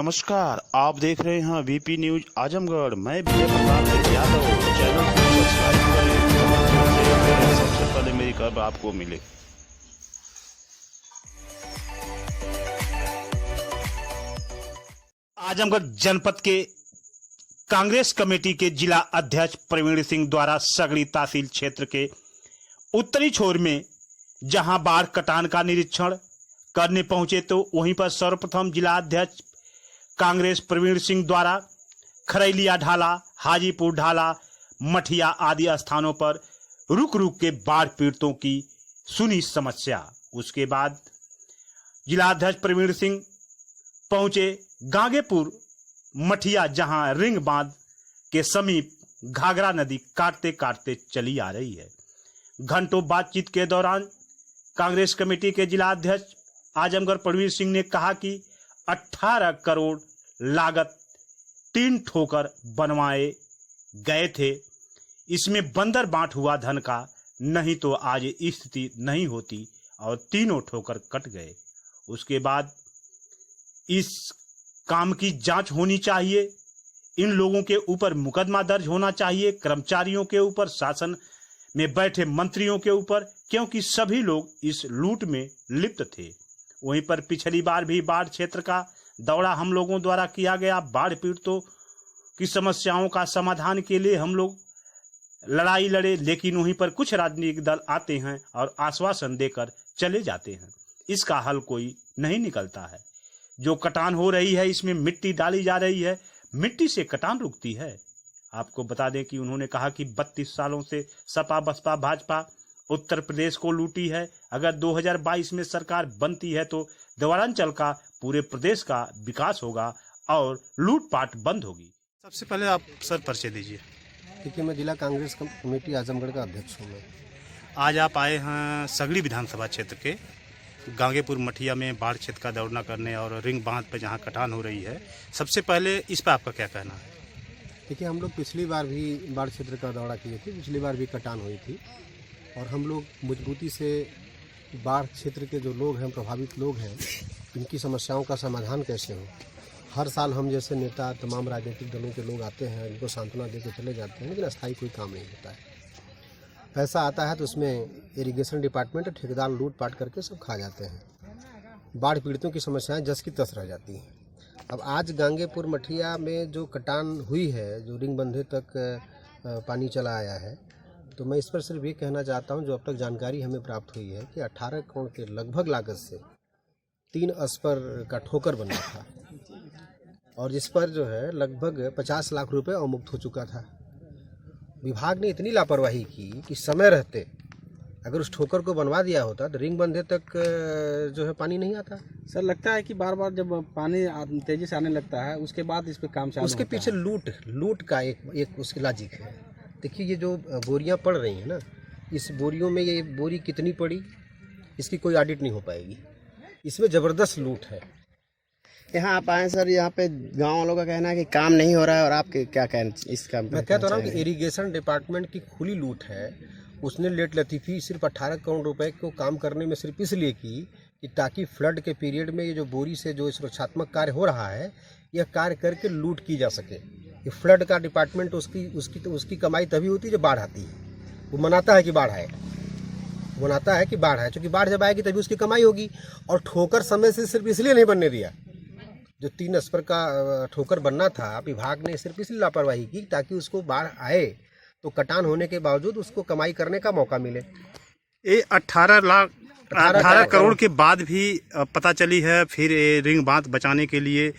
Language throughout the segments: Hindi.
नमस्कार, आप देख रहे हैं वीपी न्यूज आजमगढ़। मैं विजय प्रताप यादव। चैनल को सब्सक्राइब करें, सबसे पहले मेरी खबर आपको मिले। आजमगढ़ जनपद के कांग्रेस कमेटी के जिला अध्यक्ष प्रवीण सिंह द्वारा सगड़ी तहसील क्षेत्र के उत्तरी छोर में जहां बाढ़ कटान का निरीक्षण करने पहुंचे तो वहीं पर सर्वप्रथम जिला अध्यक्ष कांग्रेस प्रवीण सिंह द्वारा खरैलिया ढाला, हाजीपुर ढाला, मठिया आदि स्थानों पर रुक रुक के बाढ़ पीड़ितों की सुनी समस्या। उसके बाद जिला अध्यक्ष प्रवीण सिंह पहुंचे गांगेपुर मठिया, जहां रिंग बांध के समीप घाघरा नदी काटते काटते चली आ रही है। घंटों बातचीत के दौरान कांग्रेस कमेटी के जिला अध्यक्ष आजमगढ़ प्रवीण सिंह ने कहा कि 18 करोड़ लागत 3 ठोकर बनवाए गए थे। इसमें बंदर बांट हुआ धन का, नहीं तो आज स्थिति नहीं होती और तीनों ठोकर कट गए। उसके बाद इस काम की जांच होनी चाहिए, इन लोगों के ऊपर मुकदमा दर्ज होना चाहिए, कर्मचारियों के ऊपर, शासन में बैठे मंत्रियों के ऊपर, क्योंकि सभी लोग इस लूट में लिप्त थे। वहीं पर पिछली बार भी बाढ़ क्षेत्र का दौरा हम लोगों द्वारा किया गया। बाढ़ पीड़ितों की समस्याओं का समाधान के लिए हम लोग लड़ाई लड़े, लेकिन वहीं पर कुछ राजनीतिक दल आते हैं और आश्वासन देकर चले जाते हैं। इसका हल कोई नहीं निकलता है। जो कटान हो रही है, इसमें मिट्टी डाली जा रही है, मिट्टी से कटान रुकती है। आपको बता दें कि उन्होंने कहा कि 32 सालों से सपा बसपा भाजपा उत्तर प्रदेश को लूटी है। अगर 2022 में सरकार बनती है तो द्वारांचल का, पूरे प्रदेश का विकास होगा और लूटपाट बंद होगी। सबसे पहले आप सर परिचय दीजिए। देखिए, मैं जिला कांग्रेस कमेटी आजमगढ़ का अध्यक्ष हूँ। मैं आज आप आए हैं सगड़ी विधानसभा क्षेत्र के गांगेपुर मठिया में बाढ़ क्षेत्र का दौरा करने और रिंग बांध पर जहां कटान हो रही है। सबसे पहले इस पर आपका क्या कहना है? देखिए, हम लोग पिछली बार भी बाढ़ क्षेत्र का दौरा किए थे, पिछली बार भी कटान हुई थी और हम लोग मजबूती से बाढ़ क्षेत्र के जो लोग हैं, प्रभावित लोग हैं, इनकी समस्याओं का समाधान कैसे हो। हर साल हम जैसे नेता, तमाम राजनीतिक दलों के लोग आते हैं, इनको सांत्वना दे के चले जाते हैं, लेकिन अस्थायी कोई काम नहीं होता है। पैसा आता है तो उसमें इरिगेशन डिपार्टमेंट और ठेकेदार लूट पाट करके सब खा जाते हैं। बाढ़ पीड़ितों की समस्याएं जस की तस रह जाती हैं। अब आज गांगेपुर मठिया में जो कटान हुई है, जो रिंग बंधे तक पानी चला आया है, तो मैं इस पर सिर्फ ये कहना चाहता हूँ, जो अब तक जानकारी हमें प्राप्त हुई है कि 18 करोड़ के लगभग लागत से 3 अस्पर का ठोकर बना था और जिस पर जो है लगभग 50 लाख रुपए अवमुक्त हो चुका था। विभाग ने इतनी लापरवाही की कि समय रहते अगर उस ठोकर को बनवा दिया होता तो रिंग बंधे तक जो है पानी नहीं आता। सर, लगता है कि बार बार जब पानी तेजी से आने लगता है उसके बाद इस पे काम चालू उसके पीछे लूट का एक उसकी लॉजिक है। देखिए, ये जो बोरियां पड़ रही हैं ना, इस बोरियों में ये बोरी कितनी पड़ी, इसकी कोई ऑडिट नहीं हो पाएगी। इसमें ज़बरदस्त लूट है। यहाँ आप आए सर, यहाँ पे गांव वालों का कहना है कि काम नहीं हो रहा है और आपके क्या कहना इस काम पे? मैं कहता रहा हूँ कि इरिगेशन डिपार्टमेंट की खुली लूट है। उसने लेट लतीफ़ी सिर्फ 18 करोड़ रुपए को काम करने में सिर्फ इसलिए की कि ताकि फ्लड के पीरियड में ये जो बोरी से जो सुरक्षात्मक कार्य हो रहा है, यह कार्य करके लूट की जा सके। ये फ्लड का डिपार्टमेंट उसकी कमाई तभी होती है जब बाढ़ आती है। वो मनाता है कि बाढ़ आए, क्योंकि बाढ़ जब आएगी तभी उसकी कमाई होगी। और ठोकर समय से सिर्फ इसलिए नहीं बनने दिया, जो 3 अस्पर का ठोकर बनना था, विभाग ने सिर्फ इसलिए लापरवाही की ताकि उसको बाढ़ आए तो कटान होने के बावजूद उसको कमाई करने का मौका मिले। ये 18 करोड़ के बाद भी पता चली है, फिर रिंग बांध बचाने के लिए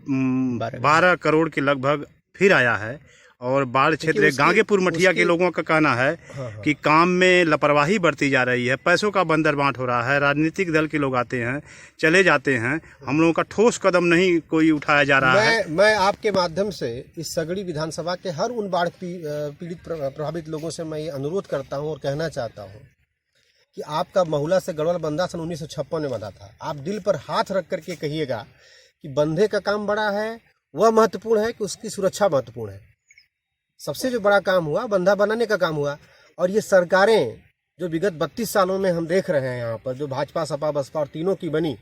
12 करोड़ के लगभग फिर आया है। और बाढ़ क्षेत्र गांगेपुर मठिया के लोगों का कहना है कि काम में लापरवाही बढ़ती जा रही है, पैसों का बंदर बांट हो रहा है, राजनीतिक दल के लोग आते हैं चले जाते हैं, हम लोगों का ठोस कदम नहीं कोई उठाया जा रहा है। मैं आपके माध्यम से इस सगड़ी विधानसभा के हर उन बाढ़ पीड़ित प्रभावित लोगों से मैं ये अनुरोध करता हूँ और कहना चाहता हूँ कि आपका महुला से गढ़वाल बंधा सन 1956 में बंधा था। आप दिल पर हाथ रख करके कहिएगा कि बंधे का काम बड़ा है, वह महत्वपूर्ण है कि उसकी सुरक्षा महत्वपूर्ण है। सबसे जो बड़ा काम हुआ बंधा बनाने का काम हुआ। और ये सरकारें जो विगत 32 सालों में हम देख रहे हैं, यहाँ पर जो भाजपा सपा बसपा और तीनों की बनी,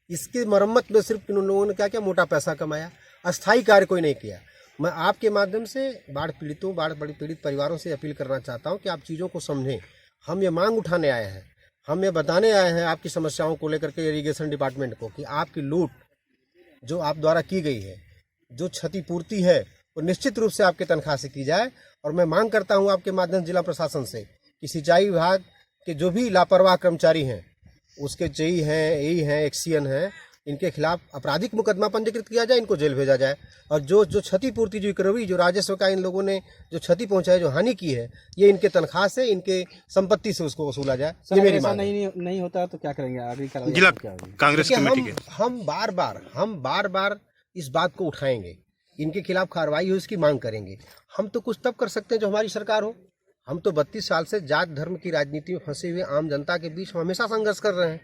इसकी मरम्मत में सिर्फ इन लोगों ने क्या किया, मोटा पैसा कमाया, अस्थायी कार्य कोई नहीं किया। मैं आपके माध्यम से बाढ़ पीड़ित परिवारों से अपील करना चाहता हूं कि आप चीज़ों को समझें। हम ये मांग उठाने आए हैं, हम ये बताने आए हैं आपकी समस्याओं को लेकर के इरिगेशन डिपार्टमेंट को कि आपकी लूट जो आप द्वारा की गई है, जो क्षतिपूर्ति है, वो निश्चित रूप से आपके तनख्वाह से की जाए। और मैं मांग करता हूं आपके माध्यम जिला प्रशासन से कि सिंचाई विभाग के जो भी लापरवाह कर्मचारी हैं, उसके जेई हैं, एई हैं, एक्सीएन हैं, इनके खिलाफ आपराधिक मुकदमा पंजीकृत किया जाए, इनको जेल भेजा जाए। और जो क्षतिपूर्ति, जो रिकवरी, जो राजस्व का इन लोगों ने जो क्षति पहुंचाई, जो हानि की है, ये इनके तनख्वाह से, इनके संपत्ति से उसको वसूला जाए। ये मेरी मांग है। नहीं होता तो क्या करेंगे आगे? जिला कांग्रेस कमेटी के हम बार बार इस बात को उठाएंगे, इनके खिलाफ कार्रवाई हो, इसकी मांग करेंगे। हम तो कुछ तब कर सकते हैं जो हमारी सरकार हो। हम तो 32 साल से जात धर्म की राजनीति में फंसे हुए आम जनता के बीच हम हमेशा संघर्ष कर रहे हैं।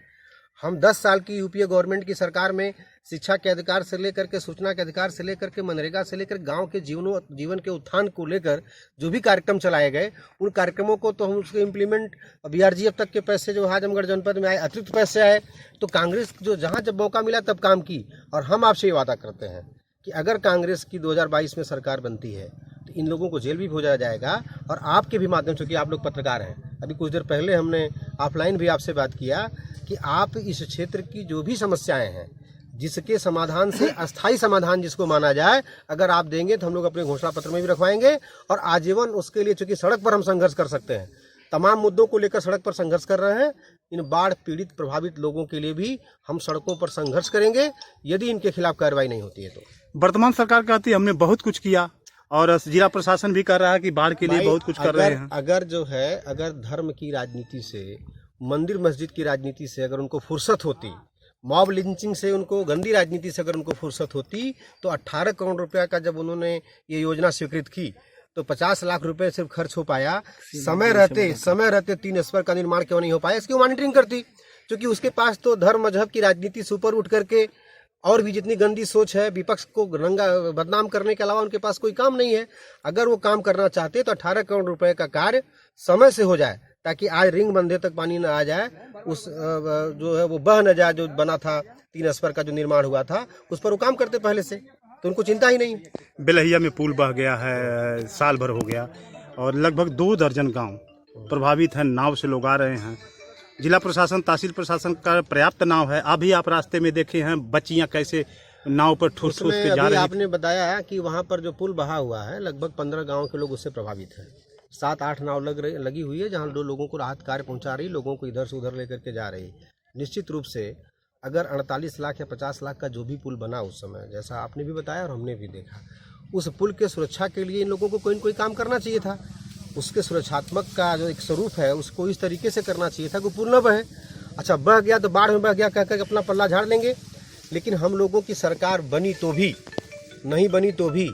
हम 10 साल की यूपीए गवर्नमेंट की सरकार में शिक्षा के अधिकार से लेकर के, सूचना के अधिकार से लेकर के, मनरेगा से लेकर गांव के जीवन के उत्थान को लेकर जो भी कार्यक्रम चलाए गए, उन कार्यक्रमों को तो हम उसके इम्प्लीमेंट, बीआरजीएफ तक के पैसे जो आजमगढ़ जनपद में आए, अतिरिक्त पैसे आए, तो कांग्रेस जो जहां जब मौका मिला तब काम की। और हम आपसे ये वादा करते हैं कि अगर कांग्रेस की 2022 में सरकार बनती है तो इन लोगों को जेल भी भेजा जाएगा। और आपके भी माध्यम से, कि आप लोग पत्रकार हैं, अभी कुछ देर पहले हमने ऑफलाइन भी आपसे बात किया कि आप इस क्षेत्र की जो भी समस्याएं हैं, जिसके समाधान से अस्थायी समाधान जिसको माना जाए, अगर आप देंगे तो हम लोग अपने घोषणा पत्र में भी रखवाएंगे। और आजीवन उसके लिए, चूंकि सड़क पर हम संघर्ष कर सकते हैं, तमाम मुद्दों को लेकर सड़क पर संघर्ष कर रहे हैं, इन बाढ़ पीड़ित प्रभावित लोगों के लिए भी हम सड़कों पर संघर्ष करेंगे यदि इनके खिलाफ कार्रवाई नहीं होती है तो। वर्तमान सरकार कहती है हमने बहुत कुछ किया, और जिला प्रशासन भी कर रहा है कि बाढ़ के लिए बहुत कुछ कर रहे हैं। अगर धर्म की राजनीति से, मंदिर मस्जिद की राजनीति से अगर उनको फुर्सत होती, मॉब लिंचिंग से उनको, गंदी राजनीति से अगर उनको फुर्सत होती, तो 18 करोड़ रुपया का जब उन्होंने ये योजना स्वीकृत की तो 50 लाख रुपए सिर्फ खर्च हो पाया। समय रहते 3 स्पर का निर्माण क्यों नहीं हो पाया, इसकी मॉनिटरिंग करती। क्योंकि उसके पास तो धर्म मजहब की राजनीति से ऊपर उठ करके और भी जितनी गंदी सोच है, विपक्ष को रंगा बदनाम करने के अलावा उनके पास कोई काम नहीं है। अगर वो काम करना चाहते तो 18 करोड़ रुपए का कार्य समय से हो जाए, ताकि आज रिंग बंधे तक पानी न आ जाए, उस जो है वो बह न जाए, जो बना था 3 स्पर का जो निर्माण हुआ था, उस पर वो काम करते पहले से, तो उनको चिंता ही नहीं। बेलहिया में पुल बह गया है, साल भर हो गया, और लगभग 2 दर्जन गांव प्रभावित हैं, नाव से लोग आ रहे हैं। जिला प्रशासन, तहसील प्रशासन का पर्याप्त नाव है। अभी आप रास्ते में देखे हैं बच्चियां कैसे नाव पर ठूस के जा रही हैं। आपने बताया कि वहाँ पर जो पुल बहा हुआ है, लगभग 15 गाँव के लोग उससे प्रभावित हैं। 7-8 नाव लगी हुई है, जहाँ 2 लोगों को राहत कार्य पहुँचा रही, लोगों को इधर से उधर लेकर के जा रही। निश्चित रूप से अगर 48 लाख या 50 लाख का जो भी पुल बना उस समय, जैसा आपने भी बताया और हमने भी देखा, उस पुल के सुरक्षा के लिए इन लोगों को कोई न कोई काम करना चाहिए था। उसके सुरक्षात्मक का जो एक स्वरूप है, उसको इस तरीके से करना चाहिए था कि पुल न बहे। अच्छा, बह गया तो बाढ़ में बह गया कह कर अपना पल्ला झाड़ लेंगे। लेकिन हम लोगों की सरकार बनी तो भी, नहीं बनी तो भी,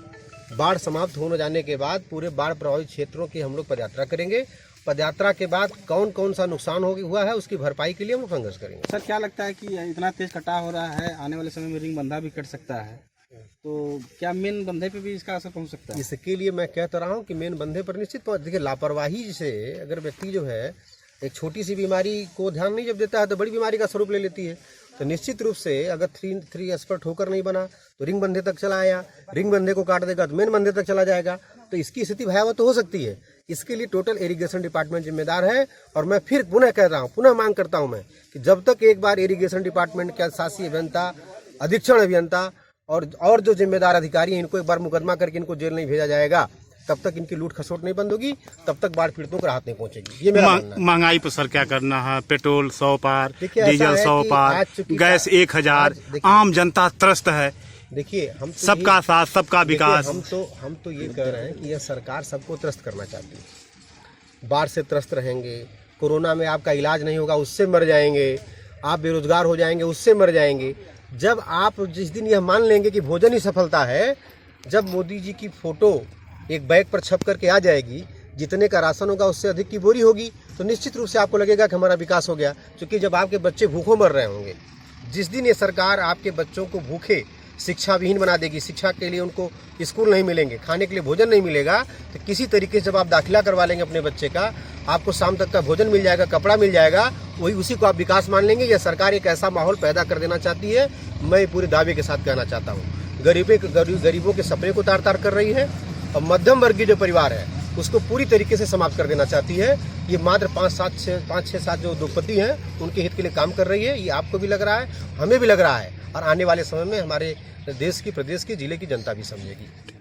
बाढ़ समाप्त होने जाने के बाद पूरे बाढ़ प्रभावित क्षेत्रों की हम लोग पदयात्रा करेंगे। पदयात्रा के बाद कौन कौन सा नुकसान हुआ है उसकी भरपाई के लिए हम संघर्ष करेंगे। सर, क्या लगता है कि इतना तेज कटाव हो रहा है, आने वाले समय में रिंग बंधा भी कट सकता है, तो क्या मेन बंधे पे भी इसका असर पहुंच सकता है? इसके लिए मैं कहता रहा हूँ कि मेन बंधे पर निश्चित पहुंच। देखिए, लापरवाही से अगर व्यक्ति जो है एक छोटी सी बीमारी को ध्यान नहीं जब देता है तो बड़ी बीमारी का स्वरूप ले लेती है। तो निश्चित रूप से अगर 3 स्पर ठोकर नहीं बना तो रिंग बंधे तक चला आया, रिंग बंधे को काट देगा तो मेन बंधे तक चला जाएगा, तो इसकी स्थिति भयावह तो हो सकती है। इसके लिए टोटल इरिगेशन डिपार्टमेंट जिम्मेदार है। और मैं फिर पुनः कह रहा हूँ, पुनः मांग करता हूँ मैं कि जब तक एक बार इरिगेशन डिपार्टमेंट के शासी अभियंता, अधीक्षण अभियंता और जो जिम्मेदार अधिकारी हैं, इनको एक बार मुकदमा करके इनको जेल नहीं भेजा जाएगा, तब तक इनकी लूट खसोट नहीं बंद होगी, तब तक बाढ़ पीड़ितों को राहत नहीं पहुंचेगी। ये मेरा मानना है। महंगाई पर सर क्या करना है? पेट्रोल 100 पार, डीजल 100 पार, गैस 1000, आम जनता त्रस्त है। देखिए, हम तो सबका साथ, सबका विकास। हम तो ये कह रहे हैं कि यह सरकार सबको त्रस्त करना चाहती है। बाढ़ से त्रस्त रहेंगे, कोरोना में आपका इलाज नहीं होगा, उससे मर जाएंगे, आप बेरोजगार हो जाएंगे, उससे मर जाएंगे। जब आप जिस दिन यह मान लेंगे कि भोजन ही सफलता है, जब मोदी जी की फोटो एक बैग पर छप करके आ जाएगी, जितने का राशन होगा उससे अधिक की बोरी होगी, तो निश्चित रूप से आपको लगेगा कि हमारा विकास हो गया। क्योंकि जब आपके बच्चे भूखों मर रहे होंगे, जिस दिन ये सरकार आपके बच्चों को भूखे शिक्षा विहीन बना देगी, शिक्षा के लिए उनको स्कूल नहीं मिलेंगे, खाने के लिए भोजन नहीं मिलेगा, तो किसी तरीके से जब आप दाखिला करवा लेंगे अपने बच्चे का, आपको शाम तक का भोजन मिल जाएगा, कपड़ा मिल जाएगा, वही उसी को आप विकास मान लेंगे। यह सरकार एक ऐसा माहौल पैदा कर देना चाहती है, मैं पूरे दावे के साथ कहना चाहता हूँ। गरीबों के सपने को तार तार कर रही है और मध्यम वर्गीय जो परिवार है उसको पूरी तरीके से समाप्त कर देना चाहती है। ये मात्र 5-6-7 जो उद्योगपति हैं उनके हित के लिए काम कर रही है। ये आपको भी लग रहा है, हमें भी लग रहा है, और आने वाले समय में हमारे देश की, प्रदेश की, जिले की जनता भी समझेगी।